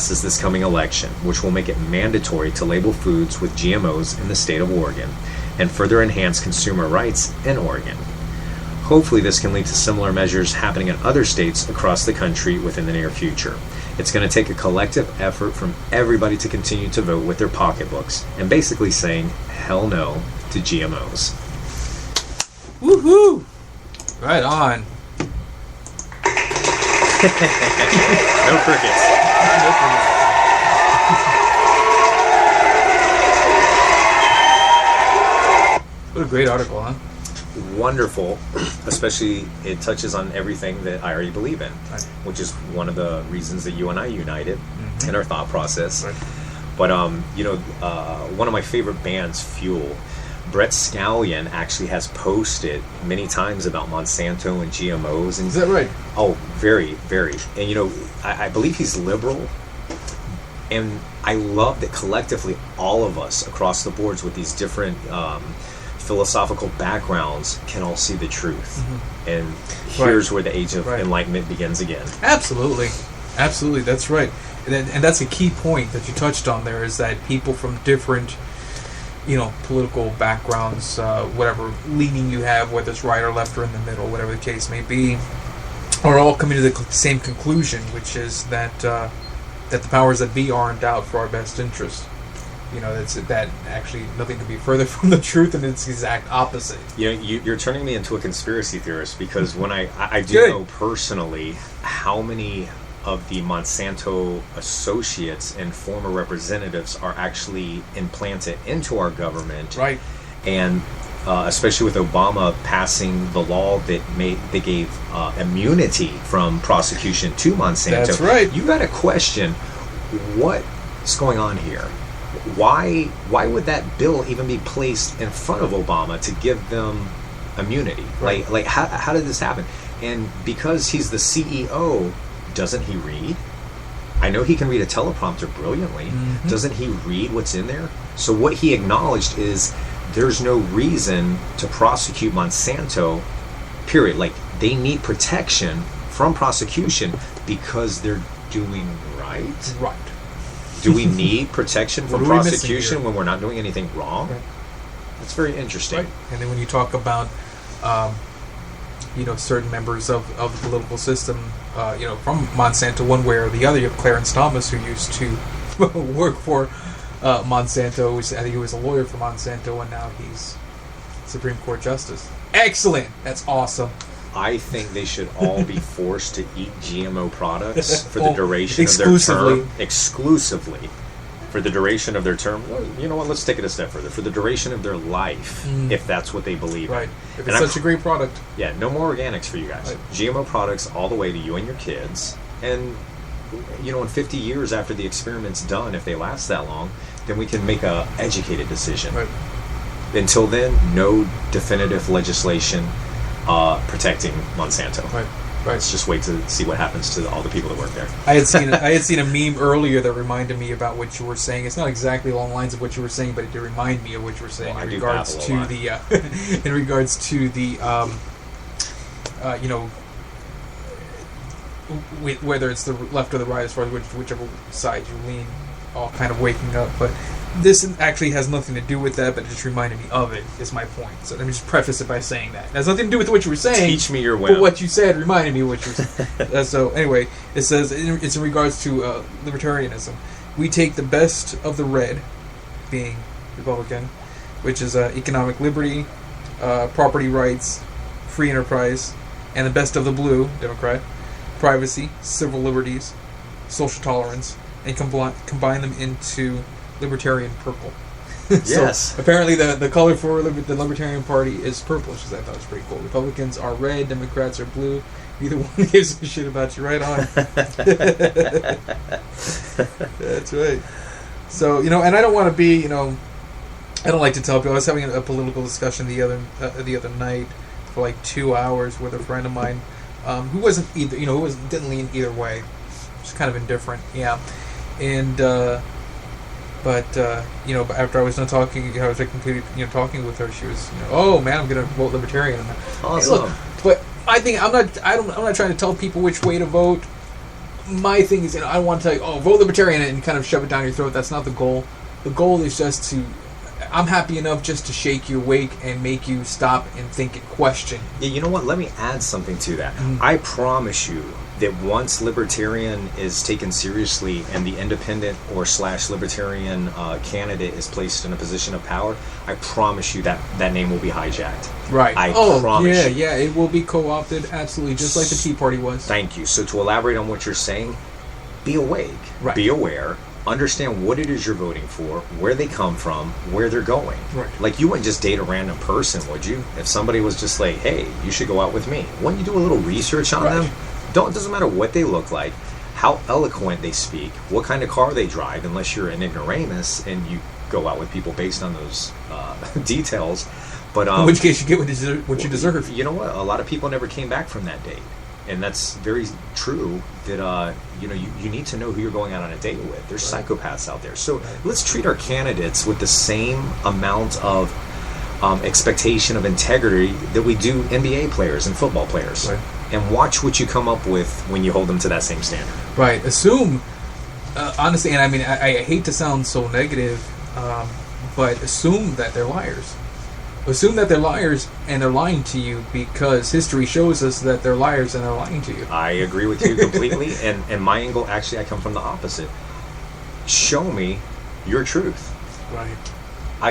passes this coming election, which will make it mandatory to label foods with GMOs in the state of Oregon and further enhance consumer rights in Oregon. Hopefully this can lead to similar measures happening in other states across the country within the near future. It's going to take a collective effort from everybody to continue to vote with their pocketbooks and basically saying hell no to GMOs. Woohoo! Right on. No crickets. What a great article, huh? Wonderful, especially it touches on everything that I already believe in, Right. which is one of the reasons that you and I united in our thought process. Right. But one of my favorite bands, Fuel, Brett Scallion actually has posted many times about Monsanto and GMOs. And Is that right? Oh, very, very. And I believe he's liberal, and I love that collectively all of us across the boards with these different philosophical backgrounds can all see the truth. And here's where the age of enlightenment begins again. Absolutely. That's right. And that's a key point that you touched on there, is that people from different political backgrounds, whatever leaning you have, whether it's right or left or in the middle, whatever the case may be, are all coming to the same conclusion, which is that the powers that be aren't out for our best interest. That actually nothing could be further from the truth, and it's the exact opposite. You're turning me into a conspiracy theorist, because when I do know personally how many of the Monsanto associates and former representatives are actually implanted into our government, right? And especially with Obama passing the law that gave immunity from prosecution to Monsanto. That's right. You got to question what's going on here. Why would that bill even be placed in front of Obama to give them immunity? Right. Like how did this happen? And because he's the CEO, doesn't he read? I know he can read a teleprompter brilliantly. Doesn't he read what's in there? So what he acknowledged is there's no reason to prosecute Monsanto, period. Like, they need protection from prosecution because they're doing right. Right. Do we need protection from What are we missing prosecution here? when we're not doing anything wrong? Right. That's very interesting. Right. And then when you talk about, certain members of the political system, from Monsanto, one way or the other, you have Clarence Thomas, who used to work for Monsanto. I think he was a lawyer for Monsanto, and now he's Supreme Court Justice. Excellent! That's awesome. I think they should all be forced to eat GMO products for the duration of their term. Exclusively. For the duration of their term. Well, you know what? Let's take it a step further. For the duration of their life, if that's what they believe in. Right. If it's such a great product. Yeah, no more organics for you guys. Right. GMO products all the way to you and your kids. And, in 50 years after the experiment's done, if they last that long, then we can make a educated decision. Right. Until then, no definitive legislation protecting Monsanto. Right. Let's just wait to see what happens to all the people that work there. I had seen a meme earlier that reminded me about what you were saying. It's not exactly along the lines of what you were saying, but it did remind me of what you were saying in regards to the whether it's the left or the right, as far as whichever side you lean, all kind of waking up. But this actually has nothing to do with that, but it just reminded me of it, is my point. So let me just preface it by saying that. It has nothing to do with what you were saying. Teach me your way. But what you said reminded me of what you were saying. So anyway, it says, it's in regards to libertarianism. We take the best of the red, being Republican, which is economic liberty, property rights, free enterprise, and the best of the blue, Democrat, privacy, civil liberties, social tolerance, and combine them into libertarian purple. Yes. So apparently the color for the Libertarian Party is purple, which I thought was pretty cool. Republicans are red, Democrats are blue. Neither one gives a shit about you. Right on. That's right. So, and I don't want to be, I don't like to tell people. I was having a political discussion the other night for like 2 hours with a friend of mine who wasn't either, didn't lean either way. Just kind of indifferent. Yeah. And but after I was done talking, I was completely talking with her. She was, oh man, I'm gonna vote Libertarian. Awesome. Look, but I think I'm not trying to tell people which way to vote. my thing is, I don't want to tell you, oh, vote Libertarian and kind of shove it down your throat. That's not the goal. The goal is just to, I'm happy enough just to shake you awake and make you stop and think and question. Yeah, you know what? Let me add something to that. I promise you that once Libertarian is taken seriously and the independent or / Libertarian candidate is placed in a position of power, I promise you that name will be hijacked. Right. I promise you. Yeah, it will be co-opted, absolutely, just like the Tea Party was. Thank you. So to elaborate on what you're saying, be awake, be aware, understand what it is you're voting for, where they come from, where they're going. Right. Like, you wouldn't just date a random person, would you? If somebody was just like, hey, you should go out with me, wouldn't you do a little research on them? It doesn't matter what they look like, how eloquent they speak, what kind of car they drive, unless you're an ignoramus and you go out with people based on those details. But in which case, you get what you deserve. You know what? A lot of people never came back from that date. And that's very true that, you need to know who you're going out on a date with. There's psychopaths out there. So let's treat our candidates with the same amount of expectation of integrity that we do NBA players and football players. Right. And watch what you come up with when you hold them to that same standard. Right. Assume, honestly, and I mean, I hate to sound so negative, but assume that they're liars. Assume that they're liars and they're lying to you because history shows us that they're liars and they're lying to you. I agree with you completely. and my angle, actually, I come from the opposite. Show me your truth. Right.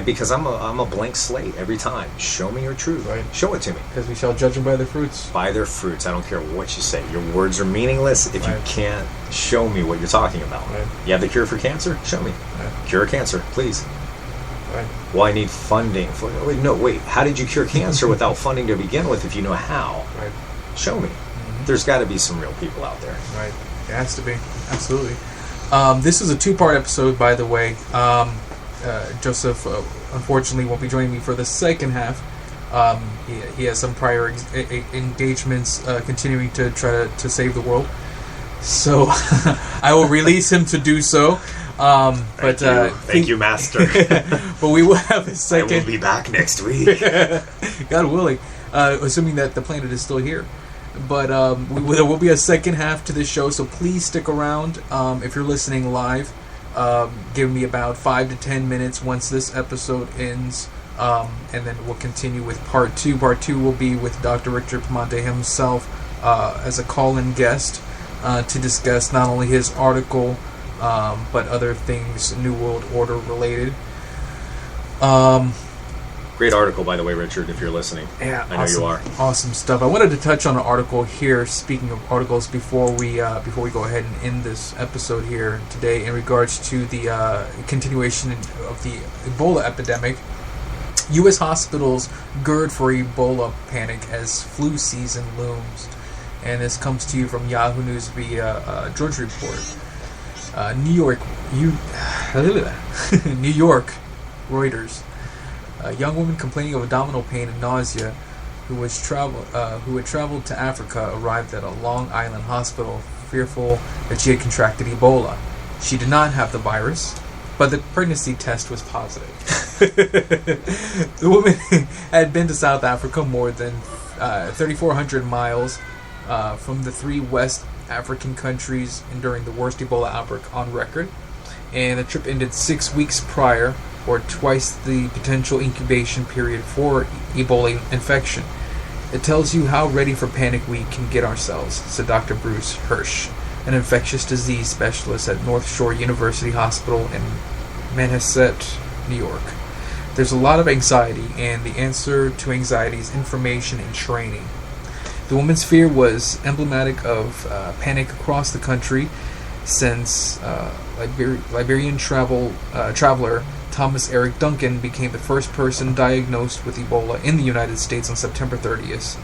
Because I'm a blank slate every time. Show me your truth. Right. Show it to me. Because we shall judge them by their fruits. By their fruits. I don't care what you say. Your words are meaningless if you can't show me what you're talking about. Right. You have the cure for cancer? Show me. Right. Cure cancer, please. Right. Well, I need funding. Wait. How did you cure cancer without funding to begin with if you know how? Right. Show me. Mm-hmm. There's got to be some real people out there. Right. It has to be. Absolutely. This is a 2-part episode, by the way. Joseph, unfortunately, won't be joining me for the second half. He has some prior engagements continuing to try to save the world. So I will release him to do so. Thank you, Master. But we will have a second. I will be back next week. God willing. Assuming that the planet is still here. But there will be a second half to this show, so please stick around. If you're listening live, give me about 5 to 10 minutes once this episode ends, and then we'll continue with part 2. Part 2 will be with Dr. Richard Pamonte himself as a call-in guest to discuss not only his article, but other things New World Order related. Great article, by the way, Richard, if you're listening. Yeah, I know you are. Awesome stuff. I wanted to touch on an article here, speaking of articles, before we go ahead and end this episode here today, in regards to the continuation of the Ebola epidemic. U.S. hospitals gird for Ebola panic as flu season looms. And this comes to you from Yahoo News via Georgia Report. New York, Reuters. A young woman complaining of abdominal pain and nausea who had traveled to Africa arrived at a Long Island hospital fearful that she had contracted Ebola. She did not have the virus, but the pregnancy test was positive. The woman had been to South Africa more than 3,400 miles from the 3 West African countries and during the worst Ebola outbreak on record. And the trip ended 6 weeks prior, or twice the potential incubation period for Ebola infection. It tells you how ready for panic we can get ourselves, said Dr. Bruce Hirsch, an infectious disease specialist at North Shore University Hospital in Manhasset, New York. There's a lot of anxiety, and the answer to anxiety is information and training. The woman's fear was emblematic of panic across the country since Liberian traveler Thomas Eric Duncan became the first person diagnosed with Ebola in the United States on September 30th.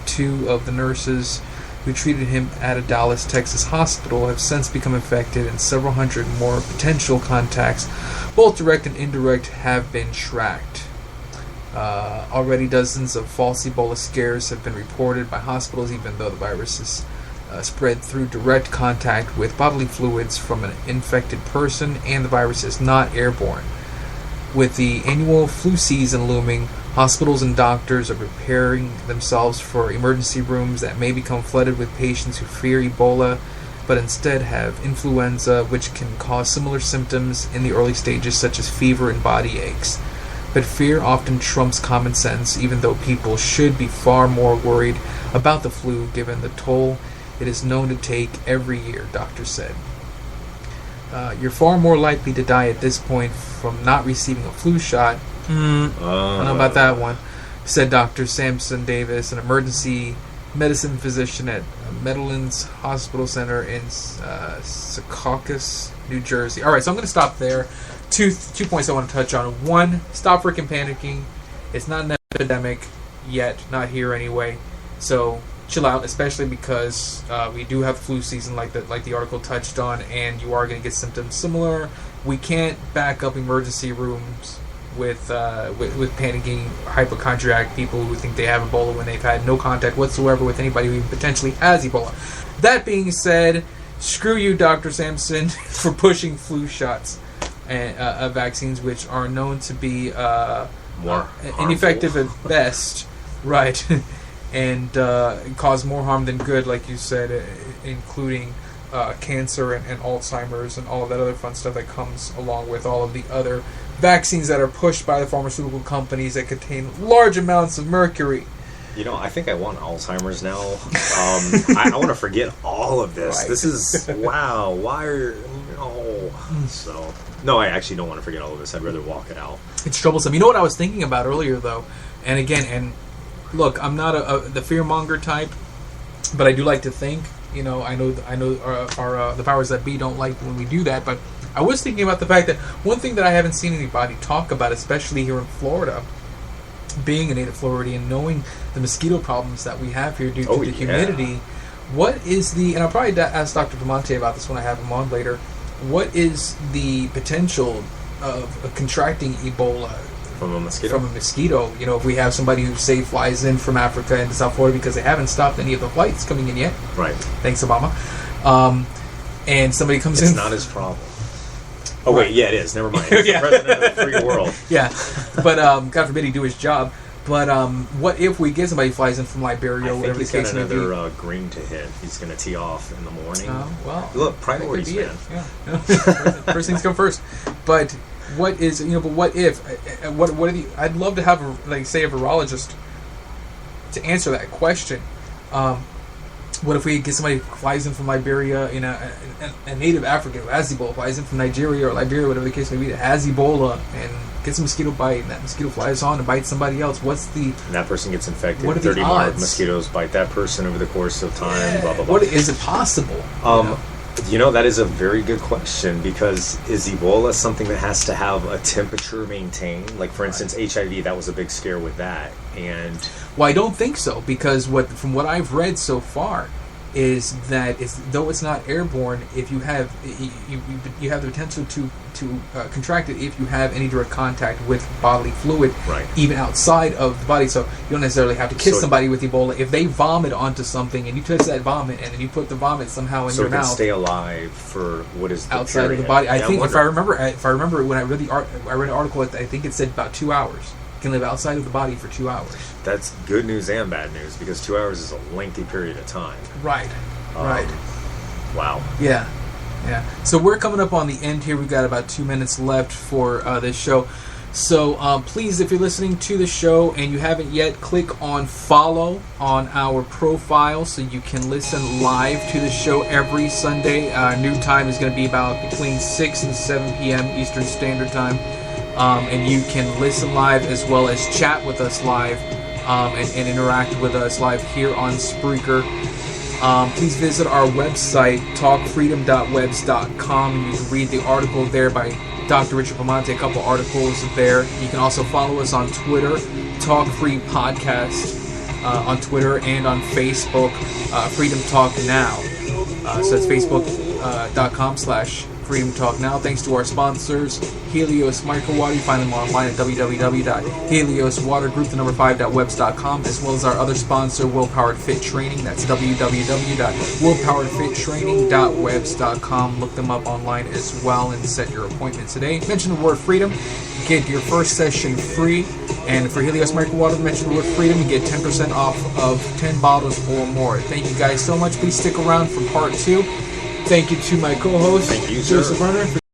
2 of the nurses who treated him at a Dallas, Texas hospital have since become infected, and several hundred more potential contacts, both direct and indirect, have been tracked. Already dozens of false Ebola scares have been reported by hospitals, even though the virus is spread through direct contact with bodily fluids from an infected person, and the virus is not airborne. With the annual flu season looming, hospitals and doctors are preparing themselves for emergency rooms that may become flooded with patients who fear Ebola but instead have influenza, which can cause similar symptoms in the early stages, such as fever and body aches. But fear often trumps common sense, even though people should be far more worried about the flu given the toll it is known to take every year, doctors said. You're far more likely to die at this point from not receiving a flu shot. I don't know about that one, said Dr. Samson Davis, an emergency medicine physician at Meadowlands Hospital Center in Secaucus, New Jersey. All right, so I'm going to stop there. Two points I want to touch on. One, stop freaking panicking. It's not an epidemic yet, not here anyway. So chill out, especially because we do have flu season, like the article touched on, and you are going to get symptoms similar. We can't back up emergency rooms with panicking hypochondriac people who think they have Ebola when they've had no contact whatsoever with anybody who potentially has Ebola. That being said, screw you, Dr. Sampson, for pushing flu shots and vaccines, which are known to be more ineffective at best, right, and cause more harm than good, like you said, including cancer and Alzheimer's and all of that other fun stuff that comes along with all of the other vaccines that are pushed by the pharmaceutical companies that contain large amounts of mercury. You know, I think I want Alzheimer's now. I want to forget all of this. Right. This is, wow, why are, no. So, no, I actually don't want to forget all of this. I'd rather walk it out. It's troublesome. You know what I was thinking about earlier, though? And again, and look, I'm not the fearmonger type, but I do like to think. You know, I know the powers that be don't like when we do that, but I was thinking about the fact that one thing that I haven't seen anybody talk about, especially here in Florida, being a native Floridian, knowing the mosquito problems that we have here due to the humidity, what is and I'll probably ask Dr. Bramante about this when I have him on later, what is the potential of contracting Ebola from a mosquito? You know, if we have somebody who, say, flies in from Africa into South Florida because they haven't stopped any of the flights coming in yet. Right. Thanks, Obama. And somebody comes in. It's not his problem. Oh, wait, yeah, it is. Never mind. He's the president of the free world. Yeah. But God forbid he do his job. But what if we get somebody who flies in from Liberia or whatever the case may be? He's got another green to hit. He's going to tee off in the morning. Well, look, priorities, man. Yeah. First things come first. But what is, but what if, what are the, I'd love to have, a virologist to answer that question. What if we get somebody who flies in from Liberia, a native African who has Ebola, flies in from Nigeria or Liberia, whatever the case may be, that has Ebola and gets a mosquito bite, and that mosquito flies on and bites somebody else? And that person gets infected. What are 30 the more odds? Mosquitoes bite that person over the course of time. Blah blah blah. What is it possible? That is a very good question, because is Ebola something that has to have a temperature maintained? Like, for instance, HIV, that was a big scare with that. And well, I don't think so, because from what I've read so far is that though it's not airborne, if you have you have the potential to contract it if you have any direct contact with bodily fluid, right, even outside of the body. So you don't necessarily have to kiss somebody with Ebola. If they vomit onto something and you touch that vomit and then you put the vomit somehow in your mouth, so it can stay alive for what is the outside period of the body. I think if I remember when I read an article, I think it said about 2 hours. Can live outside of the body for 2 hours. That's good news and bad news, because 2 hours is a lengthy period of time. Right. Right. Wow. Yeah. So we're coming up on the end here. We've got about 2 minutes left for this show. So please, if you're listening to the show and you haven't yet, click on follow on our profile so you can listen live to the show every Sunday. New time is going to be about between 6 and 7 p.m. Eastern Standard Time. And you can listen live as well as chat with us live and interact with us live here on Spreaker. Please visit our website, talkfreedom.webs.com. You can read the article there by Dr. Richard Bramante, a couple articles there. You can also follow us on Twitter, Talk Free Podcast, on Twitter and on Facebook, Freedom Talk Now. So it's facebook.com/Freedom Talk Now. Thanks to our sponsors, Helios Microwater. You find them online at www.helioswatergroup5.webs.com, as well as our other sponsor, Willpowered Fit Training. That's www.willpoweredfittraining.webs.com. Look them up online as well and set your appointment today. Mention the word freedom, get your first session free. And for Helios Microwater, mention the word freedom, you get 10% off of 10 bottles or more. Thank you guys so much. Please stick around for part 2. Thank you to my co-host, Thank you, sir. Joseph Runner.